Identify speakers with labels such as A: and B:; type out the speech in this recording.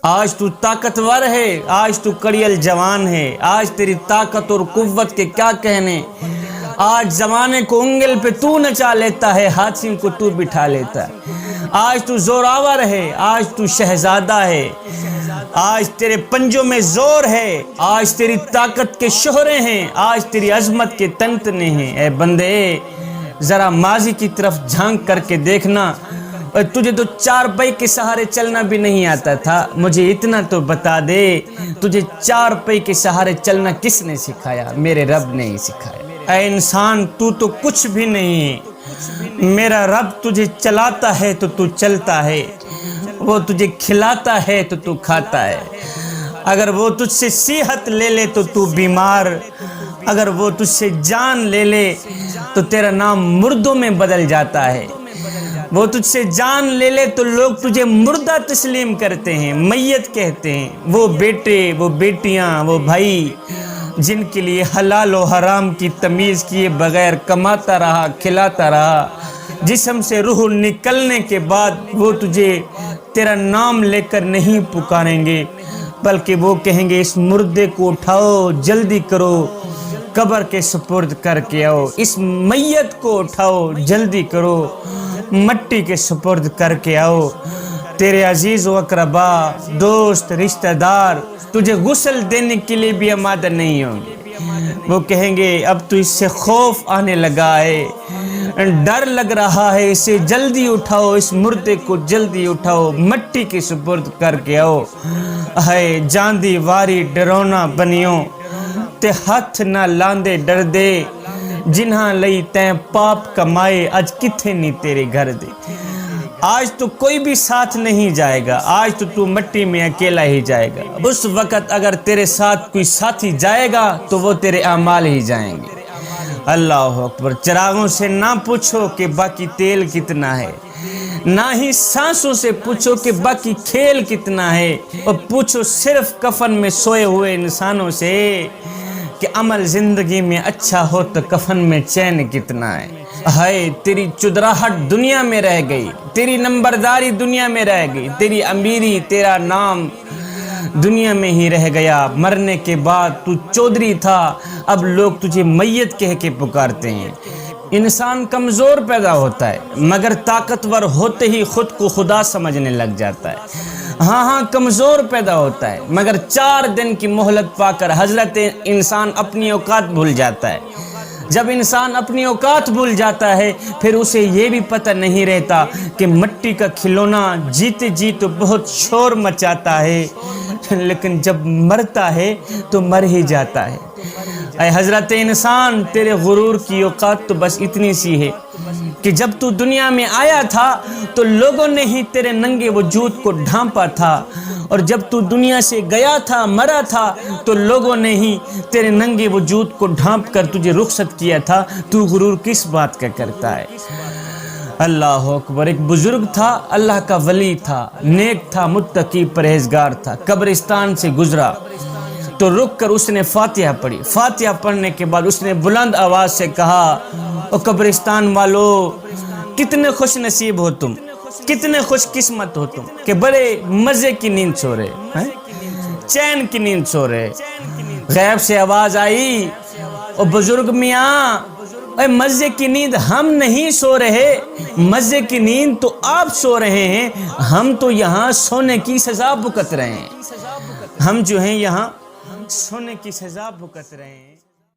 A: آج تو طاقتور ہے، آج تو کڑیل جوان ہے، آج تیری طاقت اور قوت کے کیا کہنے۔ آج زمانے کو انگل پہ تو نچا لیتا ہے، ہاتھی کو تو بٹھا لیتا ہے۔ آج تو زوراور ہے، آج تو شہزادہ ہے، آج تیرے پنجوں میں زور ہے، آج تیری طاقت کے شہرے ہیں، آج تیری عظمت کے تنتنے ہیں۔ اے بندے ذرا ماضی کی طرف جھانک کر کے دیکھنا، تجھے تو چار پائی کے سہارے چلنا بھی نہیں آتا تھا، مجھے اتنا تو بتا دے تجھے چار پائی کے سہارے چلنا کس نے سکھایا؟ میرے رب نے ہی سکھایا۔ اے انسان تو کچھ بھی نہیں، میرا رب تجھے چلاتا ہے تو تو چلتا ہے، وہ تجھے کھلاتا ہے تو تو کھاتا ہے۔ اگر وہ تجھ سے صحت لے لے تو تو بیمار، اگر وہ تجھ سے جان لے لے تو تیرا نام مردوں میں بدل جاتا ہے۔ وہ تجھ سے جان لے لے تو لوگ تجھے مردہ تسلیم کرتے ہیں، میت کہتے ہیں۔ وہ بیٹے، وہ بیٹیاں، وہ بھائی جن کے لیے حلال و حرام کی تمیز کیے بغیر کماتا رہا، کھلاتا رہا، جسم سے روح نکلنے کے بعد وہ تجھے تیرا نام لے کر نہیں پکاریں گے، بلکہ وہ کہیں گے اس مردے کو اٹھاؤ، جلدی کرو، قبر کے سپرد کر کے آؤ، اس میت کو اٹھاؤ، جلدی کرو، مٹی کے سپرد کر کے آؤ۔ تیرے عزیز و اقربا، دوست، رشتہ دار تجھے غسل دینے کے لیے بھی آمادہ نہیں ہوں گے۔ وہ کہیں گے اب تو اس سے خوف آنے لگا ہے، ڈر لگ رہا ہے، اسے جلدی اٹھاؤ، اس مردے کو جلدی اٹھاؤ، مٹی کے سپرد کر کے آؤ۔ اے جاندی واری ڈرونا بنیوں تے ہاتھ نہ لاندے ڈر دے، جنہاں لئی تیں پاپ کمائے اج کتھے نہیں تیرے گھر دے۔ آج تو کوئی بھی ساتھ نہیں جائے گا، آج تو تو مٹی میں اکیلا ہی جائے گا۔ اس وقت اگر تیرے ساتھ کوئی ساتھی جائے گا تو وہ تیرے اعمال ہی جائیں گے۔ اللہ اکبر۔ چراغوں سے نہ پوچھو کہ باقی تیل کتنا ہے، نہ ہی سانسوں سے پوچھو کہ باقی کھیل کتنا ہے، اور پوچھو صرف کفن میں سوئے ہوئے انسانوں سے کہ عمل زندگی میں اچھا ہو تو کفن میں چین کتنا ہے۔ ہائے تیری چدراہٹ دنیا میں رہ گئی، تیری نمبرداری دنیا میں رہ گئی، تیری امیری، تیرا نام دنیا میں ہی رہ گیا۔ مرنے کے بعد تو چودھری تھا، اب لوگ تجھے میت کہہ کے پکارتے ہیں۔ انسان کمزور پیدا ہوتا ہے مگر طاقتور ہوتے ہی خود کو خدا سمجھنے لگ جاتا ہے۔ ہاں کمزور پیدا ہوتا ہے مگر 4 دن کی مہلت پا کر حضرت انسان اپنی اوقات بھول جاتا ہے۔ جب انسان اپنی اوقات بھول جاتا ہے پھر اسے یہ بھی پتہ نہیں رہتا کہ مٹی کا کھلونا جیتے جی تو بہت شور مچاتا ہے، لیکن جب مرتا ہے تو مر ہی جاتا ہے۔ اے حضرت انسان، تیرے غرور کی اوقات تو بس اتنی سی ہے کہ جب تو دنیا میں آیا تھا تو لوگوں نے ہی تیرے ننگے وجود کو ڈھانپا تھا، اور جب تو دنیا سے گیا تھا، مرا تھا، تو لوگوں نے ہی تیرے ننگے وجود کو ڈھانپ کر تجھے رخصت کیا تھا۔ تو غرور کس بات کا کرتا ہے؟ اللہ اکبر۔ ایک بزرگ تھا، اللہ کا ولی تھا، نیک تھا، متقی پرہیزگار تھا، قبرستان سے گزرا تو رک کر اس نے فاتحہ پڑھی۔ فاتحہ پڑھنے کے بعد اس نے بلند آواز سے کہا، او قبرستان والو، کتنے خوش نصیب ہو تم، کتنے خوش قسمت ہو تم کہ بڑے مزے کی نیند سو رہے ہیں، چین کی نیند سو رہے۔ غیب سے آواز آئی، او بزرگ میاں، اے مزے کی نیند ہم نہیں سو رہے، مزے کی نیند تو آپ سو رہے ہیں، ہم تو یہاں سونے کی سزا بھگت رہے ہیں، ہم جو ہیں یہاں سونے کی سزا بھگت رہے ہیں۔